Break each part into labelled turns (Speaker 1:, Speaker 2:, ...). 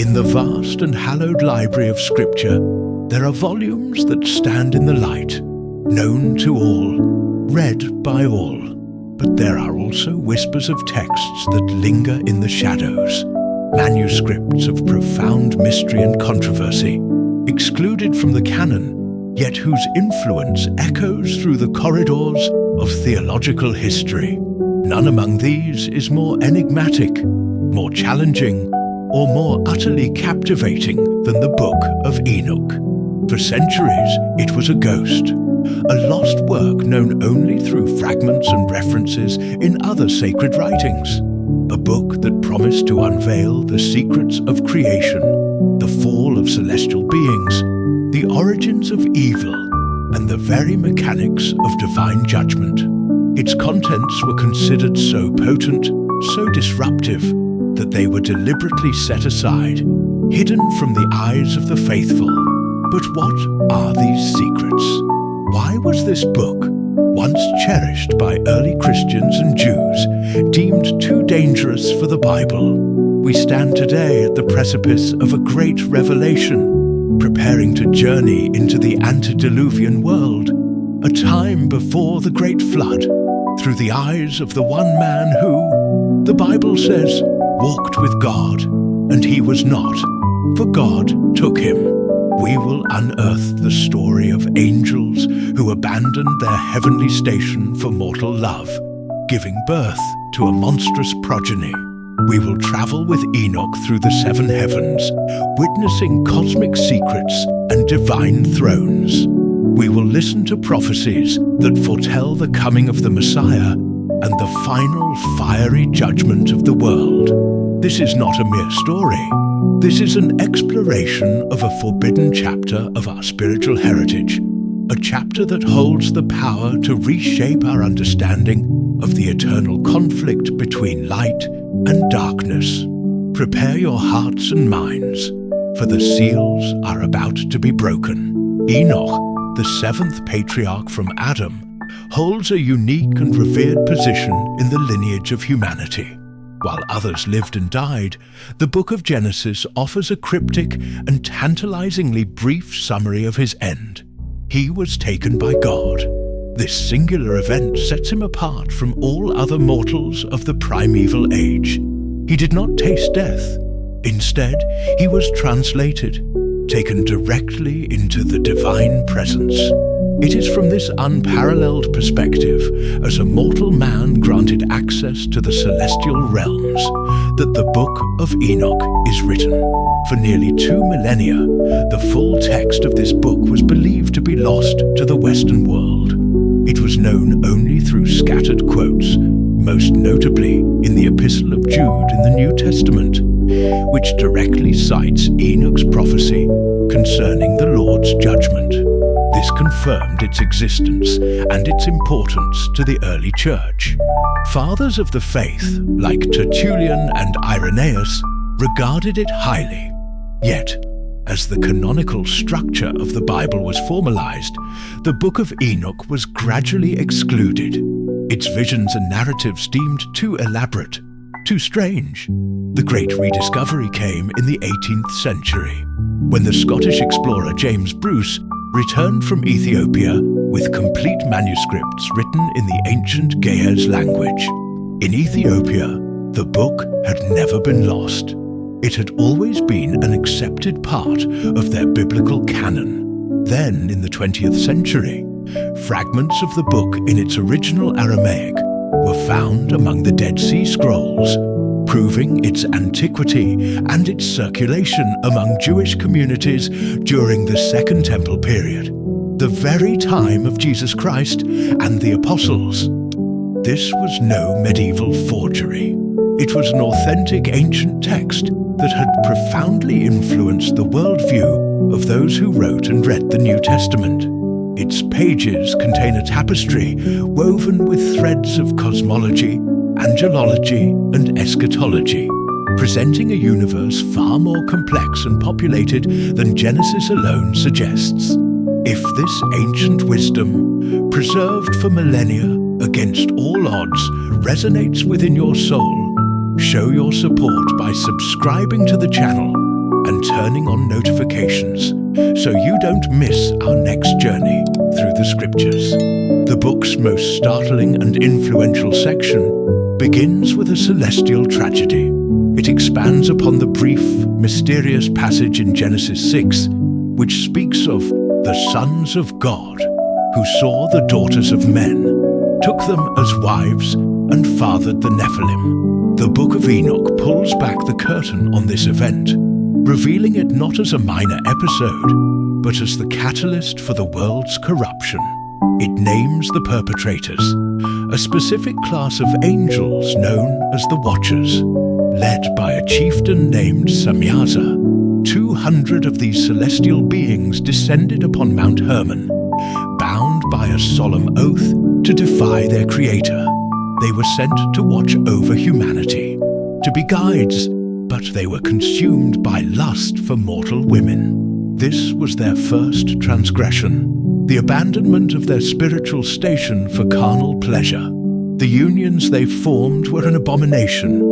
Speaker 1: In the vast and hallowed library of Scripture, there are volumes that stand in the light, known to all, read by all. But there are also whispers of texts that linger in the shadows, manuscripts of profound mystery and controversy, excluded from the canon, yet whose influence echoes through the corridors of theological history. None among these is more enigmatic, more challenging, or more utterly captivating than the Book of Enoch. For centuries, it was a ghost, a lost work known only through fragments and references in other sacred writings. A book that promised to unveil the secrets of creation, the fall of celestial beings, the origins of evil, and the very mechanics of divine judgment. Its contents were considered so potent, so disruptive, that they were deliberately set aside, hidden from the eyes of the faithful. But what are these secrets? Why was this book, once cherished by early Christians and Jews, deemed too dangerous for the Bible? We stand today at the precipice of a great revelation, preparing to journey into the antediluvian world, a time before the great flood, through the eyes of the one man who, the Bible says, walked with God, and he was not, for God took him. We will unearth the story of angels who abandoned their heavenly station for mortal love, giving birth to a monstrous progeny. We will travel with Enoch through the seven heavens, witnessing cosmic secrets and divine thrones. We will listen to prophecies that foretell the coming of the Messiah and the final fiery judgment of the world. This is not a mere story. This is an exploration of a forbidden chapter of our spiritual heritage, a chapter that holds the power to reshape our understanding of the eternal conflict between light and darkness. Prepare your hearts and minds, for the seals are about to be broken. Enoch, the seventh patriarch from Adam, holds a unique and revered position in the lineage of humanity. While others lived and died, the Book of Genesis offers a cryptic and tantalizingly brief summary of his end. He was taken by God. This singular event sets him apart from all other mortals of the primeval age. He did not taste death. Instead, he was translated, taken directly into the divine presence. It is from this unparalleled perspective, as a mortal man granted access to the celestial realms, that the Book of Enoch is written. For nearly 2 millennia, the full text of this book was believed to be lost to the Western world. It was known only through scattered quotes, most notably in the Epistle of Jude in the New Testament, which directly cites Enoch's prophecy concerning the Lord's judgment. This confirmed its existence and its importance to the early church. Fathers of the faith, like Tertullian and Irenaeus, regarded it highly. Yet, as the canonical structure of the Bible was formalized, the Book of Enoch was gradually excluded, its visions and narratives deemed too elaborate, too strange. The Great Rediscovery came in the 18th century, when the Scottish explorer James Bruce returned from Ethiopia with complete manuscripts written in the ancient Ge'ez language. In Ethiopia, the book had never been lost. It had always been an accepted part of their biblical canon. Then, in the 20th century, fragments of the book in its original Aramaic were found among the Dead Sea Scrolls, proving its antiquity and its circulation among Jewish communities during the Second Temple period, the very time of Jesus Christ and the Apostles. This was no medieval forgery. It was an authentic ancient text that had profoundly influenced the worldview of those who wrote and read the New Testament. Its pages contain a tapestry woven with threads of cosmology, angelology, and eschatology, presenting a universe far more complex and populated than Genesis alone suggests. If this ancient wisdom, preserved for millennia against all odds, resonates within your soul, show your support by subscribing to the channel turning on notifications so you don't miss our next journey through the Scriptures. The book's most startling and influential section begins with a celestial tragedy. It expands upon the brief, mysterious passage in Genesis 6, which speaks of the sons of God, who saw the daughters of men, took them as wives, and fathered the Nephilim. The Book of Enoch pulls back the curtain on this event, revealing it not as a minor episode, but as the catalyst for the world's corruption. It names the perpetrators, a specific class of angels known as the Watchers, led by a chieftain named Samyaza. 200 of these celestial beings descended upon Mount Hermon, bound by a solemn oath to defy their creator. They were sent to watch over humanity, to be guides, but they were consumed by lust for mortal women. This was their first transgression, the abandonment of their spiritual station for carnal pleasure. The unions they formed were an abomination,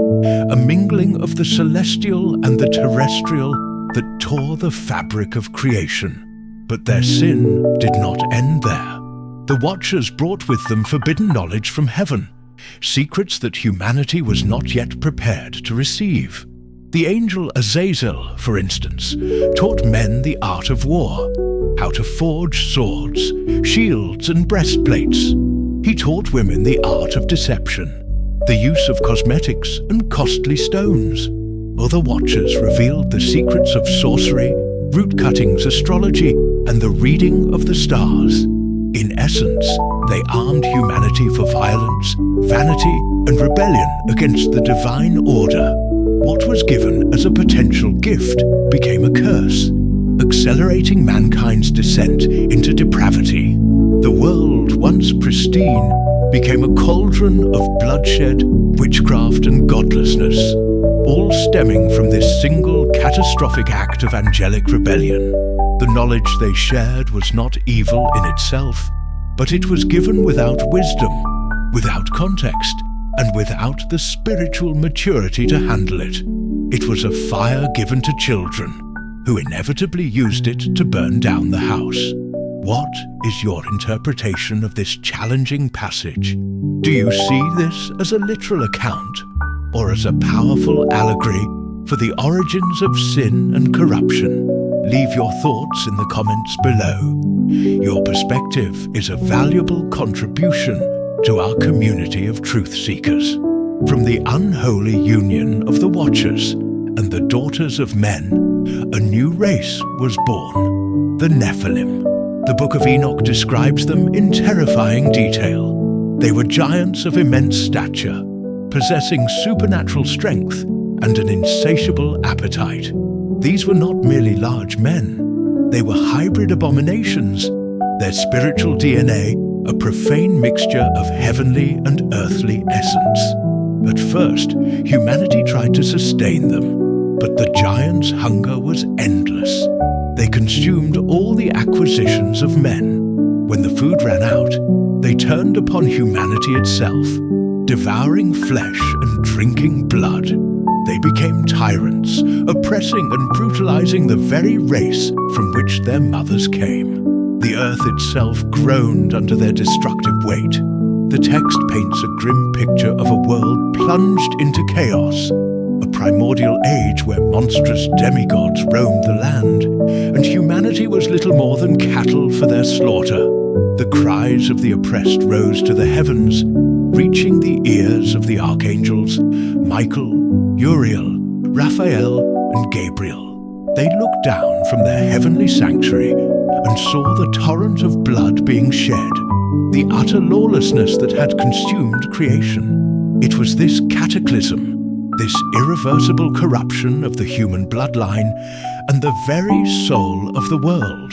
Speaker 1: a mingling of the celestial and the terrestrial that tore the fabric of creation. But their sin did not end there. The Watchers brought with them forbidden knowledge from heaven, secrets that humanity was not yet prepared to receive. The angel Azazel, for instance, taught men the art of war, how to forge swords, shields, and breastplates. He taught women the art of deception, the use of cosmetics and costly stones. Other Watchers revealed the secrets of sorcery, root cuttings, astrology, and the reading of the stars. In essence, they armed humanity for violence, vanity, and rebellion against the divine order. What was given as a potential gift became a curse, accelerating mankind's descent into depravity. The world, once pristine, became a cauldron of bloodshed, witchcraft, and godlessness, all stemming from this single catastrophic act of angelic rebellion. The knowledge they shared was not evil in itself, but it was given without wisdom, without context, and without the spiritual maturity to handle it. It was a fire given to children, who inevitably used it to burn down the house. What is your interpretation of this challenging passage? Do you see this as a literal account, or as a powerful allegory for the origins of sin and corruption? Leave your thoughts in the comments below. Your perspective is a valuable contribution to our community of truth seekers. From the unholy union of the Watchers and the daughters of men, a new race was born, the Nephilim. The Book of Enoch describes them in terrifying detail. They were giants of immense stature, possessing supernatural strength and an insatiable appetite. These were not merely large men. They were hybrid abominations, their spiritual DNA a profane mixture of heavenly and earthly essence. At first, humanity tried to sustain them, but the giants' hunger was endless. They consumed all the acquisitions of men. When the food ran out, they turned upon humanity itself, devouring flesh and drinking blood. They became tyrants, oppressing and brutalizing the very race from which their mothers came. The earth itself groaned under their destructive weight. The text paints a grim picture of a world plunged into chaos, a primordial age where monstrous demigods roamed the land, and humanity was little more than cattle for their slaughter. The cries of the oppressed rose to the heavens, reaching the ears of the archangels Michael, Uriel, Raphael, and Gabriel. They looked down from their heavenly sanctuary and saw the torrent of blood being shed, the utter lawlessness that had consumed creation. It was this cataclysm, this irreversible corruption of the human bloodline and the very soul of the world,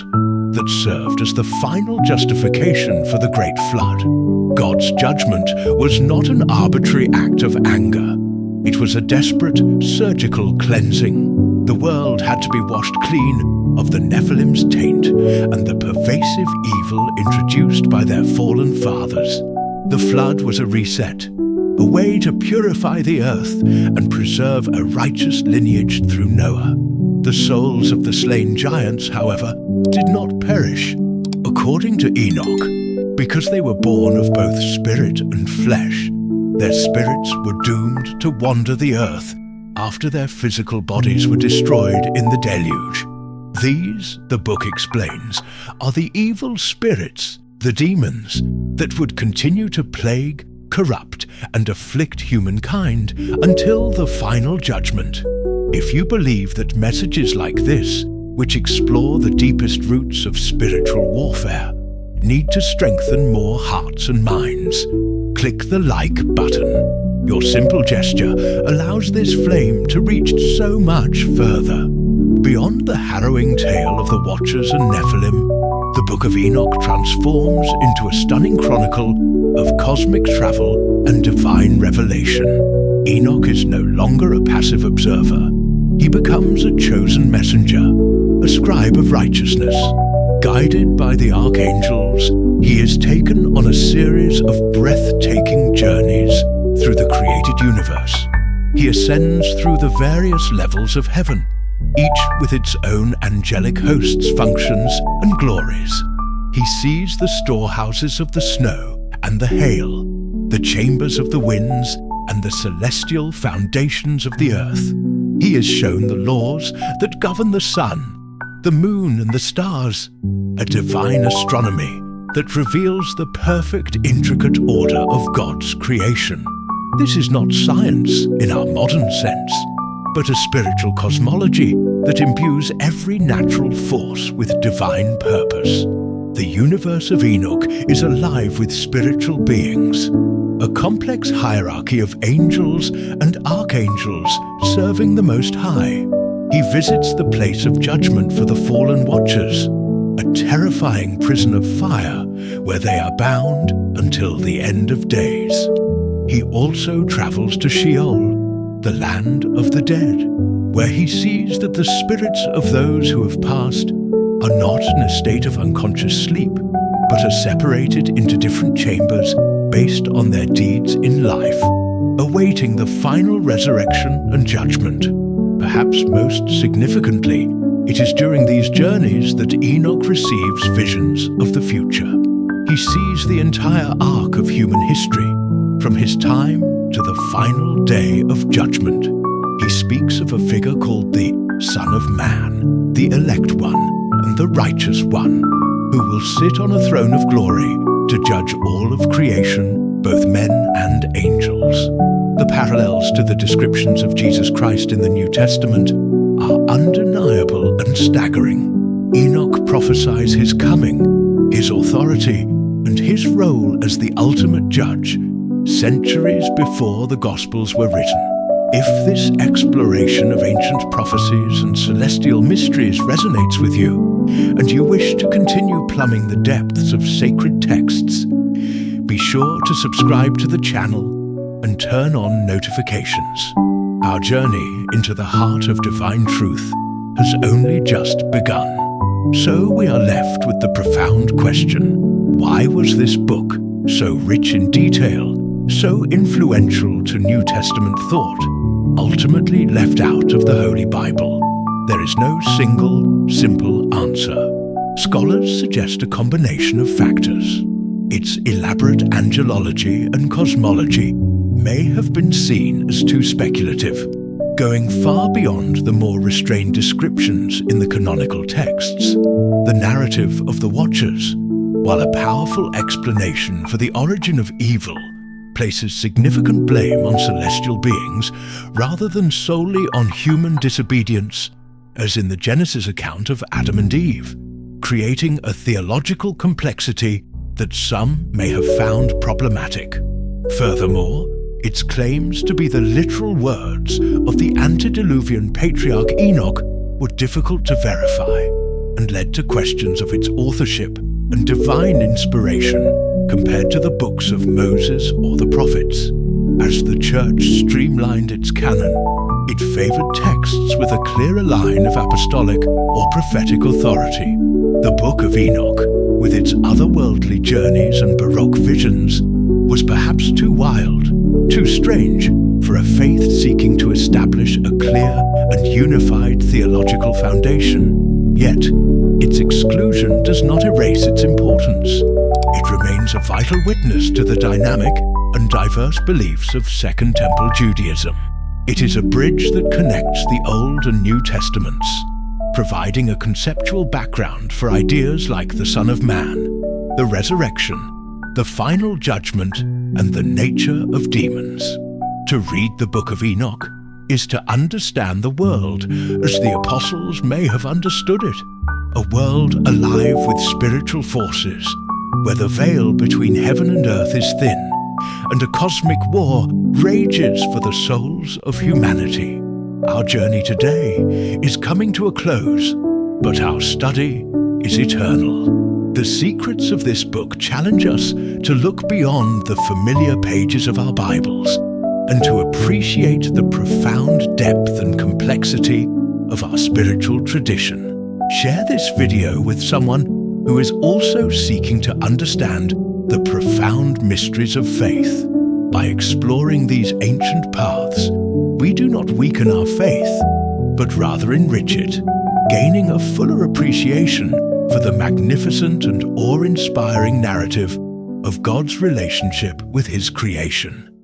Speaker 1: that served as the final justification for the Great Flood. God's judgment was not an arbitrary act of anger. It was a desperate, surgical cleansing. The world had to be washed clean of the Nephilim's taint and the pervasive evil introduced by their fallen fathers. The flood was a reset, a way to purify the earth and preserve a righteous lineage through Noah. The souls of the slain giants, however, did not perish, according to Enoch, because they were born of both spirit and flesh. Their spirits were doomed to wander the earth after their physical bodies were destroyed in the deluge. These, the book explains, are the evil spirits, the demons, that would continue to plague, corrupt, and afflict humankind until the final judgment. If you believe that messages like this, which explore the deepest roots of spiritual warfare, need to strengthen more hearts and minds, click the like button. Your simple gesture allows this flame to reach so much further. Beyond the harrowing tale of the Watchers and Nephilim, the Book of Enoch transforms into a stunning chronicle of cosmic travel and divine revelation. Enoch is no longer a passive observer. He becomes a chosen messenger, a scribe of righteousness. Guided by the archangels, he is taken on a series of breathtaking journeys through the created universe. He ascends through the various levels of heaven, each with its own angelic hosts, functions, and glories. He sees the storehouses of the snow and the hail, the chambers of the winds, and the celestial foundations of the earth. He is shown the laws that govern the sun, the moon, and the stars, a divine astronomy that reveals the perfect, intricate order of God's creation. This is not science in our modern sense, but a spiritual cosmology that imbues every natural force with divine purpose. The universe of Enoch is alive with spiritual beings, a complex hierarchy of angels and archangels serving the Most High. He visits the place of judgment for the fallen Watchers, a terrifying prison of fire where they are bound until the end of days. He also travels to Sheol, the land of the dead, where he sees that the spirits of those who have passed are not in a state of unconscious sleep, but are separated into different chambers based on their deeds in life, awaiting the final resurrection and judgment. Perhaps most significantly, it is during these journeys that Enoch receives visions of the future. He sees the entire arc of human history, from his time to the final day of judgment. He speaks of a figure called the Son of Man, the Elect One, and the Righteous One, who will sit on a throne of glory to judge all of creation, both men and angels. The parallels to the descriptions of Jesus Christ in the New Testament are undeniable and staggering. Enoch prophesies his coming, his authority, and his role as the ultimate judge, centuries before the Gospels were written. If this exploration of ancient prophecies and celestial mysteries resonates with you, and you wish to continue plumbing the depths of sacred texts, be sure to subscribe to the channel and turn on notifications. Our journey into the heart of divine truth has only just begun. So we are left with the profound question, why was this book, so rich in detail, so influential to New Testament thought, ultimately left out of the Holy Bible? There is no single, simple answer. Scholars suggest a combination of factors. Its elaborate angelology and cosmology may have been seen as too speculative, going far beyond the more restrained descriptions in the canonical texts. The narrative of the Watchers, while a powerful explanation for the origin of evil, places significant blame on celestial beings rather than solely on human disobedience, as in the Genesis account of Adam and Eve, creating a theological complexity that some may have found problematic. Furthermore, its claims to be the literal words of the antediluvian patriarch Enoch were difficult to verify and led to questions of its authorship and divine inspiration compared to the books of Moses or the prophets. As the Church streamlined its canon, it favored texts with a clearer line of apostolic or prophetic authority. The Book of Enoch, with its otherworldly journeys and Baroque visions, was perhaps too wild, too strange, for a faith seeking to establish a clear and unified theological foundation. Yet, its exclusion does not erase its importance. It remains a vital witness to the dynamic and diverse beliefs of Second Temple Judaism. It is a bridge that connects the Old and New Testaments, providing a conceptual background for ideas like the Son of Man, the resurrection, the final judgment, and the nature of demons. To read the Book of Enoch is to understand the world as the apostles may have understood it, a world alive with spiritual forces, where the veil between heaven and earth is thin, and a cosmic war rages for the souls of humanity. Our journey today is coming to a close, but our study is eternal. The secrets of this book challenge us to look beyond the familiar pages of our Bibles and to appreciate the profound depth and complexity of our spiritual tradition. Share this video with someone who is also seeking to understand the profound mysteries of faith. By exploring these ancient paths, we do not weaken our faith, but rather enrich it, gaining a fuller appreciation for the magnificent and awe-inspiring narrative of God's relationship with His creation.